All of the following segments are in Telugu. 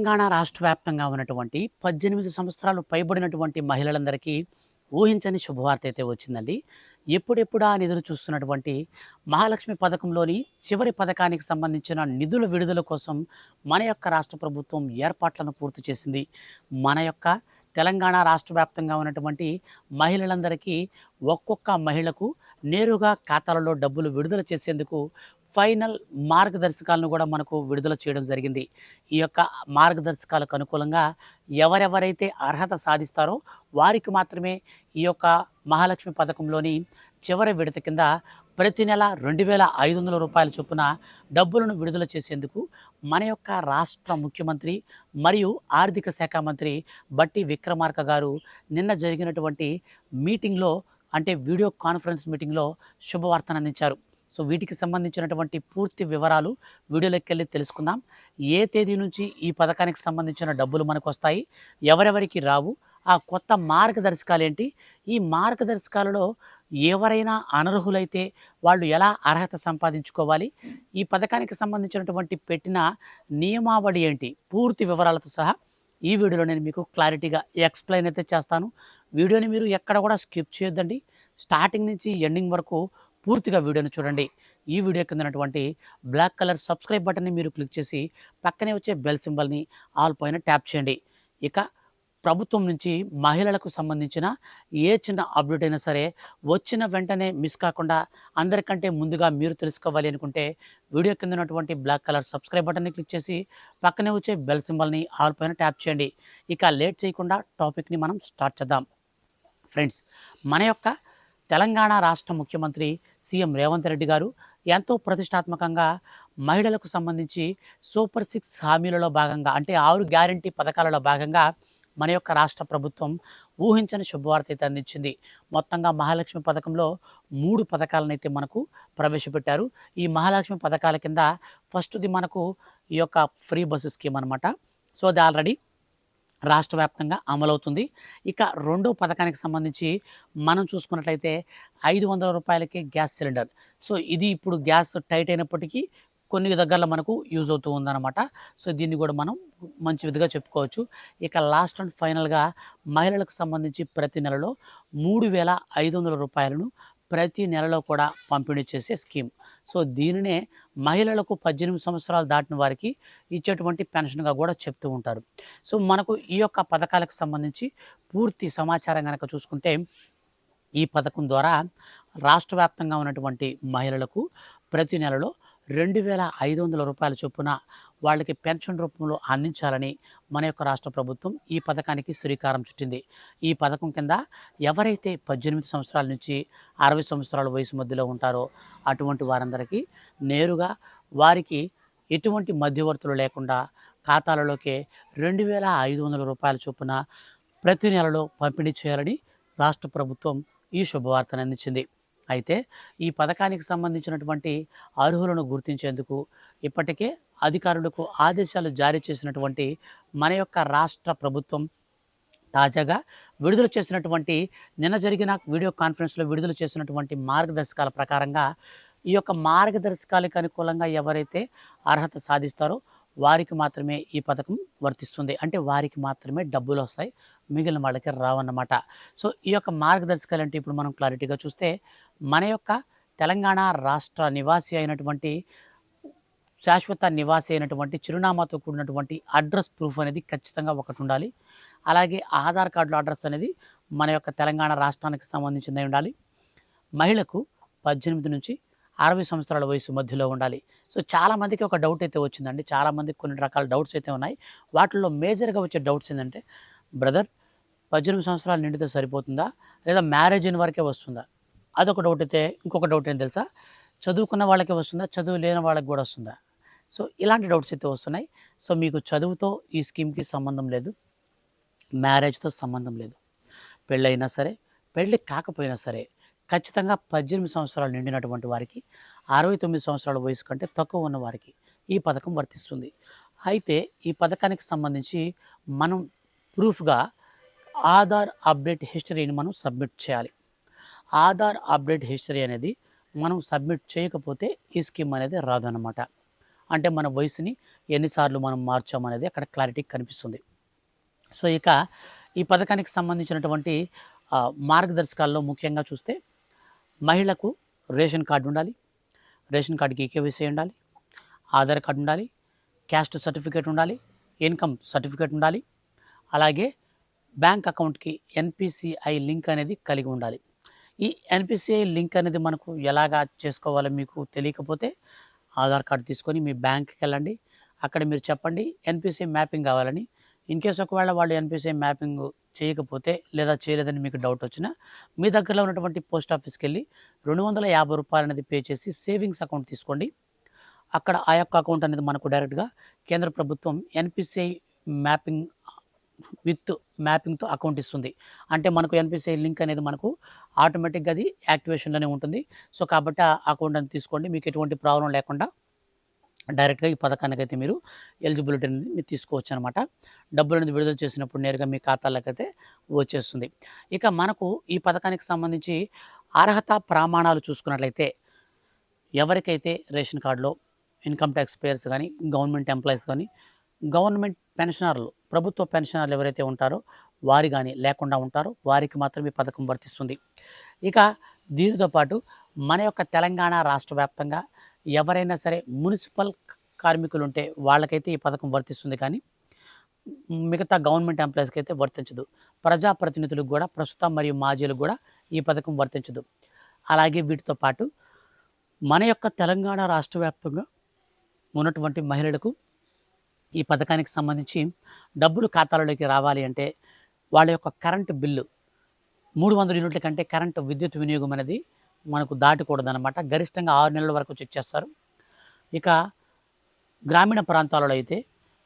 తెలంగాణ రాష్ట్ర వ్యాప్తంగా ఉన్నటువంటి 18 సంవత్సరాలు పైబడినటువంటి మహిళలందరికీ ఊహించని శుభవార్త అయితే వచ్చిందండి. ఎప్పుడెప్పుడా అని ఎదురు చూస్తున్నటువంటి మహాలక్ష్మి పథకంలోని చివరి పథకానికి సంబంధించిన నిధుల విడుదల కోసం మన యొక్క రాష్ట్ర ప్రభుత్వం ఏర్పాట్లను పూర్తి చేసింది. మన యొక్క తెలంగాణ రాష్ట్ర వ్యాప్తంగా ఉన్నటువంటి మహిళలందరికీ ఒక్కొక్క మహిళకు నేరుగా ఖాతాలలో డబ్బులు విడుదల చేసేందుకు ఫైనల్ మార్గదర్శకాలను కూడా మనకు విడుదల చేయడం జరిగింది. ఈ యొక్క మార్గదర్శకాలకు అనుకూలంగా ఎవరెవరైతే అర్హత సాధిస్తారో వారికి మాత్రమే ఈ యొక్క మహాలక్ష్మి పథకంలోని చివరి విడత కింద ప్రతి నెల 2,500 రూపాయల చొప్పున డబ్బులను విడుదల చేసేందుకు మన యొక్క రాష్ట్ర ముఖ్యమంత్రి మరియు ఆర్థిక శాఖ మంత్రి బట్టి విక్రమార్క గారు నిన్న జరిగినటువంటి మీటింగ్లో, అంటే వీడియో కాన్ఫరెన్స్ మీటింగ్లో శుభవార్తను అందించారు. సో వీటికి సంబంధించినటువంటి పూర్తి వివరాలు వీడియోలోకి వెళ్ళి తెలుసుకుందాం. ఏ తేదీ నుంచి ఈ పథకానికి సంబంధించిన డబ్బులు మనకు వస్తాయి, ఎవరెవరికి రావు, ఆ కొత్త మార్గదర్శకాలు ఏంటి, ఈ మార్గదర్శకాలలో ఎవరైనా అనర్హులైతే వాళ్ళు ఎలా అర్హత సంపాదించుకోవాలి, ఈ పథకానికి సంబంధించినటువంటి పెట్టిన నియమావళి ఏంటి, పూర్తి వివరాలతో సహా ఈ వీడియోలో నేను మీకు క్లారిటీగా ఎక్స్ప్లెయిన్ అయితే చేస్తాను. వీడియోని మీరు ఎక్కడ కూడా స్కిప్ చేయొద్దండి. స్టార్టింగ్ నుంచి ఎండింగ్ వరకు పూర్తిగా వీడియోని చూడండి. ఈ వీడియో కిందనటువంటి బ్లాక్ కలర్ సబ్స్క్రైబ్ బటన్ని మీరు క్లిక్ చేసి పక్కనే వచ్చే బెల్ సింబల్ని ఆల్ పైన ట్యాప్ చేయండి. ఇక ప్రభుత్వం నుంచి మహిళలకు సంబంధించిన ఏ చిన్న అప్డేట్ అయినా సరే వచ్చిన వెంటనే మిస్ కాకుండా అందరికంటే ముందుగా మీరు తెలుసుకోవాలి అనుకుంటే వీడియో కింద ఉన్నటువంటి బ్లాక్ కలర్ సబ్స్క్రైబ్ బటన్ని క్లిక్ చేసి పక్కనే వచ్చే బెల్ సింబల్ని ఆల్ పైన ట్యాప్ చేయండి. ఇక లేట్ చేయకుండా టాపిక్ని మనం స్టార్ట్ చేద్దాం. ఫ్రెండ్స్, మన యొక్క తెలంగాణ రాష్ట్ర ముఖ్యమంత్రి సీఎం రేవంత్ రెడ్డి గారు ఎంతో ప్రతిష్టాత్మకంగా మహిళలకు సంబంధించి సూపర్ 6 హామీలలో భాగంగా, అంటే 6 గ్యారంటీ పథకాలలో భాగంగా మన యొక్క రాష్ట్ర ప్రభుత్వం ఊహించని శుభవార్త అయితే అందించింది. మొత్తంగా మహాలక్ష్మి పథకంలో 3 పథకాలను అయితే మనకు ప్రవేశపెట్టారు. ఈ మహాలక్ష్మి పథకాల కింద ఫస్ట్ది మనకు ఈ యొక్క ఫ్రీ బస్సు స్కీమ్ అనమాట. సో అది ఆల్రెడీ రాష్ట్ర వ్యాప్తంగా అమలవుతుంది. ఇక రెండో పథకానికి సంబంధించి మనం చూసుకున్నట్లయితే 500 రూపాయలకే గ్యాస్ సిలిండర్. సో ఇది ఇప్పుడు గ్యాస్ టైట్ అయినప్పటికీ కొన్ని దగ్గరలో మనకు యూజ్ అవుతూ ఉందన్నమాట. సో దీన్ని కూడా మనం మంచి విధంగా చెప్పుకోవచ్చు. ఇక లాస్ట్ అండ్ ఫైనల్గా మహిళలకు సంబంధించి ప్రతి నెలలో 3,500 రూపాయలను ప్రతి నెలలో కూడా పంపిణీ చేసే స్కీమ్. సో దీనినే మహిళలకు 18 సంవత్సరాలు దాటిన వారికి ఇచ్చేటువంటి పెన్షన్గా కూడా చెప్తూ ఉంటారు. సో మనకు ఈ యొక్క పథకాలకు సంబంధించి పూర్తి సమాచారం కనుక చూసుకుంటే, ఈ పథకం ద్వారా రాష్ట్ర వ్యాప్తంగా ఉన్నటువంటి మహిళలకు ప్రతి నెలలో 2,500 రూపాయల చొప్పున వాళ్ళకి పెన్షన్ రూపంలో అందించాలని మన యొక్క రాష్ట్ర ప్రభుత్వం ఈ పథకానికి శ్రీకారం చుట్టింది. ఈ పథకం కింద ఎవరైతే 18 సంవత్సరాల నుంచి 60 సంవత్సరాల వయసు మధ్యలో ఉంటారో అటువంటి వారందరికీ నేరుగా వారికి ఎటువంటి మధ్యవర్తులు లేకుండా ఖాతాలలోకే 2,500 రూపాయల చొప్పున ప్రతి నెలలో పంపిణీ చేయాలని రాష్ట్ర ప్రభుత్వం ఈ శుభవార్తను అందించింది. అయితే ఈ పథకానికి సంబంధించినటువంటి అర్హులను గుర్తించేందుకు ఇప్పటికే అధికారులకు ఆదేశాలు జారీ చేసినటువంటి మన యొక్క రాష్ట్ర ప్రభుత్వం తాజాగా విడుదల చేసినటువంటి, నిన్న జరిగిన వీడియో కాన్ఫరెన్స్లో విడుదల చేసినటువంటి మార్గదర్శకాల ప్రకారంగా ఈ యొక్క మార్గదర్శకాలకు అనుకూలంగా ఎవరైతే అర్హత సాధిస్తారో వారికి మాత్రమే ఈ పథకం వర్తిస్తుంది. అంటే వారికి మాత్రమే డబ్బులు వస్తాయి, మిగిలిన వాళ్ళకి రావన్నమాట. సో ఈ యొక్క మార్గదర్శకాలు అంటే ఇప్పుడు మనం క్లారిటీగా చూస్తే, మన యొక్క తెలంగాణ రాష్ట్ర నివాసి అయినటువంటి, శాశ్వత నివాసి అయినటువంటి, చిరునామాతో కూడినటువంటి అడ్రస్ ప్రూఫ్ అనేది ఖచ్చితంగా ఒకటి ఉండాలి. అలాగే ఆధార్ కార్డులో అడ్రస్ అనేది మన యొక్క తెలంగాణ రాష్ట్రానికి సంబంధించిందై ఉండాలి. మహిళకు 18 నుంచి 60 సంవత్సరాల వయసు మధ్యలో ఉండాలి. సో చాలామందికి ఒక డౌట్ అయితే వచ్చిందండి. చాలామందికి కొన్ని రకాల డౌట్స్ అయితే ఉన్నాయి. వాటిల్లో మేజర్గా వచ్చే డౌట్స్ ఏంటంటే, బ్రదర్ 18 సంవత్సరాలు నిండితే సరిపోతుందా, లేదా మ్యారేజ్ అయిన వరకే వస్తుందా? అదొక డౌట్ అయితే, ఇంకొక డౌట్ ఏం తెలుసా, చదువుకున్న వాళ్ళకే వస్తుందా, చదువు లేని వాళ్ళకి కూడా వస్తుందా? సో ఇలాంటి డౌట్స్ అయితే వస్తున్నాయి. సో మీకు చదువుతో ఈ స్కీమ్కి సంబంధం లేదు, మ్యారేజ్తో సంబంధం లేదు. పెళ్ళైనా సరే, పెళ్ళి కాకపోయినా సరే ఖచ్చితంగా 18 సంవత్సరాలు నిండినటువంటి వారికి, 69 సంవత్సరాల వయసు కంటే తక్కువ ఉన్న వారికి ఈ పథకం వర్తిస్తుంది. అయితే ఈ పథకానికి సంబంధించి మనం ప్రూఫ్గా ఆధార్ అప్డేట్ హిస్టరీని మనం సబ్మిట్ చేయాలి. ఆధార్ అప్డేట్ హిస్టరీ అనేది మనం సబ్మిట్ చేయకపోతే ఈ స్కీమ్ అనేది రాదన్నమాట. అంటే మన వయసుని ఎన్నిసార్లు మనం మార్చామనేది అక్కడ క్లారిటీ కనిపిస్తుంది. సో ఇక ఈ పథకానికి సంబంధించినటువంటి మార్గదర్శకాల్లో ముఖ్యంగా చూస్తే మహిళకు రేషన్ కార్డు ఉండాలి, రేషన్ కార్డుకి ఈకేవైసీ ఉండాలి, ఆధార్ కార్డు ఉండాలి, క్యాస్ట్ సర్టిఫికేట్ ఉండాలి, ఇన్కమ్ సర్టిఫికేట్ ఉండాలి, అలాగే బ్యాంక్ అకౌంట్కి ఎన్పిసిఐ లింక్ అనేది కలిగి ఉండాలి. ఈ ఎన్పిసిఐ లింక్ అనేది మనకు ఎలాగా చేసుకోవాలో మీకు తెలియకపోతే ఆధార్ కార్డు తీసుకొని మీ బ్యాంక్కి వెళ్ళండి. అక్కడ మీరు చెప్పండి ఎన్పిసిఐ మ్యాపింగ్ కావాలని. ఇన్కేస్ ఒకవేళ వాళ్ళు ఎన్పిసిఐ మ్యాపింగ్ చేయకపోతే లేదా చేయలేదని మీకు డౌట్ వచ్చినా మీ దగ్గరలో ఉన్నటువంటి పోస్ట్ ఆఫీస్కి వెళ్ళి ₹250 అనేది పే చేసి సేవింగ్స్ అకౌంట్ తీసుకోండి. అక్కడ ఆ యొక్క అకౌంట్ అనేది మనకు డైరెక్ట్గా కేంద్ర ప్రభుత్వం ఎన్పిసిఐ మ్యాపింగ్ విత్ మ్యాపింగ్తో అకౌంట్ ఇస్తుంది. అంటే మనకు ఎన్పిసిఐ లింక్ అనేది మనకు ఆటోమేటిక్గా అది యాక్టివేషన్లోనే ఉంటుంది. సో కాబట్టి ఆ అకౌంట్ అని తీసుకోండి. మీకు ఎటువంటి ప్రాబ్లం లేకుండా డైరెక్ట్గా ఈ పథకానికి అయితే మీరు ఎలిజిబిలిటీ అనేది మీరు తీసుకోవచ్చు అనమాట. డబ్బులు అనేది విడుదల చేసినప్పుడు నేరుగా మీ ఖాతాలోకి అయితే వచ్చేస్తుంది. ఇక మనకు ఈ పథకానికి సంబంధించి అర్హత ప్రమాణాలు చూసుకున్నట్లయితే ఎవరికైతే రేషన్ కార్డులో ఇన్కమ్ ట్యాక్స్ పేయర్స్ కానీ, గవర్నమెంట్ ఎంప్లాయీస్ కానీ, గవర్నమెంట్ పెన్షనర్లు, ప్రభుత్వ పెన్షనర్లు ఎవరైతే ఉంటారో వారి కానీ లేకుండా ఉంటారో వారికి మాత్రం ఈ పథకం వర్తిస్తుంది. ఇక దీనితో పాటు మన యొక్క తెలంగాణ రాష్ట్ర వ్యాప్తంగా ఎవరైనా సరే మున్సిపల్ కార్మికులు ఉంటే వాళ్ళకైతే ఈ పథకం వర్తిస్తుంది, కానీ మిగతా గవర్నమెంట్ ఎంప్లాయీస్కి అయితే వర్తించదు. ప్రజాప్రతినిధులకు కూడా, ప్రస్తుతం మరియు మాజీలకు కూడా ఈ పథకం వర్తించదు. అలాగే వీటితో పాటు మన యొక్క తెలంగాణ రాష్ట్ర వ్యాప్తంగా ఉన్నటువంటి మహిళలకు ఈ పథకానికి సంబంధించి డబ్బులు ఖాతాలలోకి రావాలి అంటే వాళ్ళ యొక్క కరెంటు బిల్లు 300 యూనిట్ల కంటే కరెంటు విద్యుత్ వినియోగం అనేది మనకు దాటకూడదన్నమాట. గరిష్టంగా 6 నెలల వరకు చెక్ చేస్తారు. ఇక గ్రామీణ ప్రాంతాలలో అయితే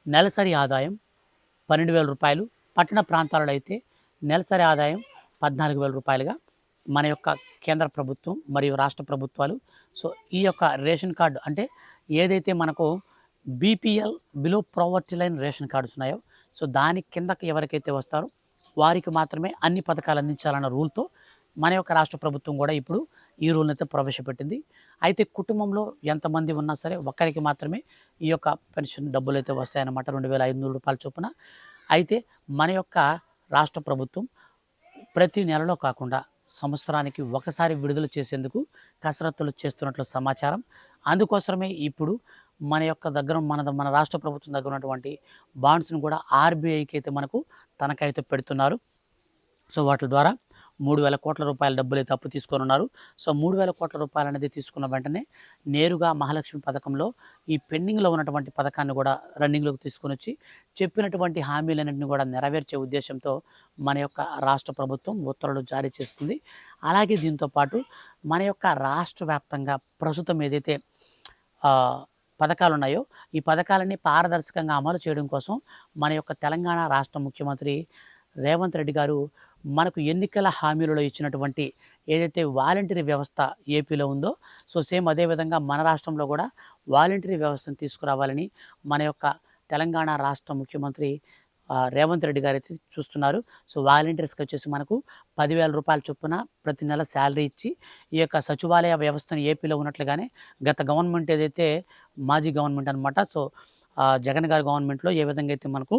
నెలసరి ఆదాయం ₹12,000, పట్టణ ప్రాంతాలలో అయితే నెలసరి ఆదాయం ₹14,000గా మన యొక్క కేంద్ర ప్రభుత్వం మరియు రాష్ట్ర ప్రభుత్వాలు సో ఈ యొక్క రేషన్ కార్డు అంటే ఏదైతే మనకు BPL below poverty line ration cards ఉన్నాయో సో దాని కిందకి ఎవరికైతే వస్తారో వారికి మాత్రమే అన్ని పథకాలు అందించాలన్న రూల్తో మన యొక్క రాష్ట్ర ప్రభుత్వం కూడా ఇప్పుడు ఈ రూల్ని అయితే ప్రవేశపెట్టింది. అయితే కుటుంబంలో ఎంతమంది ఉన్నా సరే ఒక్కరికి మాత్రమే ఈ యొక్క పెన్షన్ డబ్బులు అయితే వస్తాయన్నమాట, ₹2,500 చొప్పున. అయితే మన యొక్క రాష్ట్ర ప్రభుత్వం ప్రతి నెలలో కాకుండా సంవత్సరానికి ఒకసారి విడుదల చేసేందుకు కసరత్తులు చేస్తున్నట్లు సమాచారం. అందుకోసమే ఇప్పుడు మన యొక్క దగ్గర మన రాష్ట్ర ప్రభుత్వం దగ్గర ఉన్నటువంటి బాండ్స్ను కూడా ఆర్బీఐకి అయితే మనకు తనఖైతే పెడుతున్నారు. సో వాటి ద్వారా ₹3,000 డబ్బులు అయితే అప్పు తీసుకొని ఉన్నారు. సో ₹3,000 అనేది తీసుకున్న వెంటనే నేరుగా మహాలక్ష్మి పథకంలో ఈ పెండింగ్లో ఉన్నటువంటి పథకాన్ని కూడా రన్నింగ్లోకి తీసుకొని వచ్చి చెప్పినటువంటి హామీలన్నింటినీ కూడా నెరవేర్చే ఉద్దేశంతో మన యొక్క రాష్ట్ర ప్రభుత్వం ఉత్తర్వులు జారీ చేస్తుంది. అలాగే దీంతో పాటు మన యొక్క రాష్ట్ర వ్యాప్తంగా ప్రస్తుతం ఏదైతే పథకాలు ఉన్నాయో ఈ పథకాలన్నీ పారదర్శకంగా అమలు చేయడం కోసం మన యొక్క తెలంగాణ రాష్ట్ర ముఖ్యమంత్రి రేవంత్ రెడ్డి గారు మనకు ఎన్నికల హామీలలో ఇచ్చినటువంటి ఏదైతే వాలంటరీ వ్యవస్థ ఏపీలో ఉందో సో సేమ్ అదేవిధంగా మన రాష్ట్రంలో కూడా వాలంటరీ వ్యవస్థను తీసుకురావాలని మన యొక్క తెలంగాణ రాష్ట్ర ముఖ్యమంత్రి రేవంత్ రెడ్డి గారు అయితే చూస్తున్నారు. సో వాలంటీర్స్కి వచ్చేసి మనకు ₹10,000 చొప్పున ప్రతి నెల శాలరీ ఇచ్చి ఈ యొక్క సచివాలయ వ్యవస్థను ఏపీలో ఉన్నట్లుగానే గత గవర్నమెంట్ ఏదైతే మాజీ గవర్నమెంట్ అనమాట సో జగన్ గారి గవర్నమెంట్లో ఏ విధంగా అయితే మనకు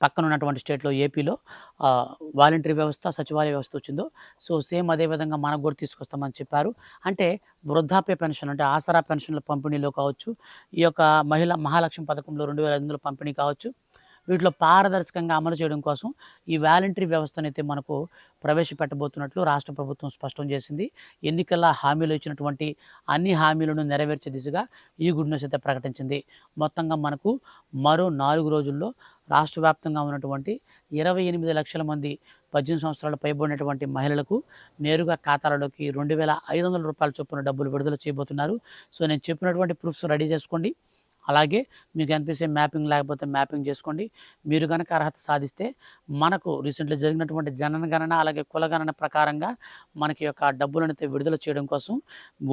పక్కన ఉన్నటువంటి స్టేట్లో ఏపీలో వాలంటరీ వ్యవస్థ సచివాలయ వ్యవస్థ వచ్చిందో సో సేమ్ అదేవిధంగా మనకు కూడా తీసుకొస్తామని చెప్పారు. అంటే వృద్ధాప్య పెన్షన్ అంటే ఆసరా పెన్షన్ల పంపిణీలో కావచ్చు, ఈ యొక్క మహాలక్ష్మి పథకంలో 2,500 పంపిణీ కావచ్చు, వీటిలో పారదర్శకంగా అమలు చేయడం కోసం ఈ వాలంటరీ వ్యవస్థను అయితే మనకు ప్రవేశపెట్టబోతున్నట్లు రాష్ట్ర ప్రభుత్వం స్పష్టం చేసింది. ఎన్నికల హామీలు ఇచ్చినటువంటి అన్ని హామీలను నెరవేర్చే దిశగా ఈ గుడ్ న్యూస్ అయితే ప్రకటించింది. మొత్తంగా మనకు మరో 4 రోజుల్లో రాష్ట్ర వ్యాప్తంగా ఉన్నటువంటి 28 లక్షల మంది 18 సంవత్సరాలు పైబడినటువంటి మహిళలకు నేరుగా ఖాతాలలోకి ₹2,500 చొప్పున డబ్బులు విడుదల చేయబోతున్నారు. సో నేను చెప్పినటువంటి ప్రూఫ్స్ రెడీ చేసుకోండి. అలాగే మీకు ఎన్పిసిఐ మ్యాపింగ్ లేకపోతే మ్యాపింగ్ చేసుకోండి. మీరు కనుక అర్హత సాధిస్తే మనకు రీసెంట్లీ జరిగినటువంటి జనగణన అలాగే కులగణన ప్రకారంగా మనకి యొక్క డబ్బులను విడుదల చేయడం కోసం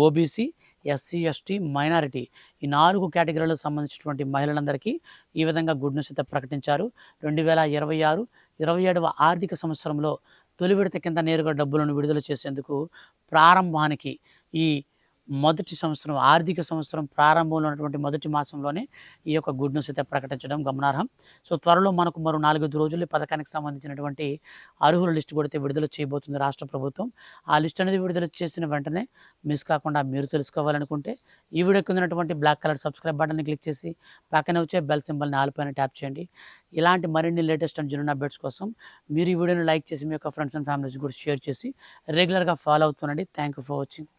ఓబీసీ, ఎస్సీ, ఎస్టీ, మైనారిటీ ఈ 4 కేటగిరీలకు సంబంధించినటువంటి మహిళలందరికీ ఈ విధంగా గుడ్ న్యూస్ అయితే ప్రకటించారు. 2026-27వ ఆర్థిక సంవత్సరంలో తొలి విడత కింద నేరుగా డబ్బులను విడుదల చేసేందుకు ప్రారంభానికి ఈ మొదటి సంవత్సరం ఆర్థిక సంవత్సరం ప్రారంభంలో ఉన్నటువంటి మొదటి మాసంలోనే ఈ యొక్క గుడ్ న్యూస్ అయితే ప్రకటించడం గమనార్హం. సో, త్వరలో మనకు మరో 4, 5 రోజుల్లో ఈ పథకానికి సంబంధించినటువంటి అర్హుల లిస్ట్ కూడా అయితే విడుదల చేయబోతుంది రాష్ట్ర ప్రభుత్వం. ఆ లిస్ట్ అనేది విడుదల చేసిన వెంటనే మిస్ కాకుండా మీరు తెలుసుకోవాలనుకుంటే ఈ వీడియో కింద ఉన్నటువంటి బ్లాక్ కలర్ సబ్స్క్రైబ్ బటన్ని క్లిక్ చేసి పక్కనే వచ్చే బెల్ సింబల్‌ని ఆల్ పైన ట్యాప్ చేయండి. ఇలాంటి మరిన్ని లేటెస్ట్ అండ్ జెన్యూన్ అప్డేట్స్ కోసం మీరు ఈ వీడియోని లైక్ చేసి మీ యొక్క ఫ్రెండ్స్ అండ్ ఫ్యామిలీస్ కూడా షేర్ చేసి రెగ్యులర్‌గా ఫాలో అవుతుండండి. Thank you for watching.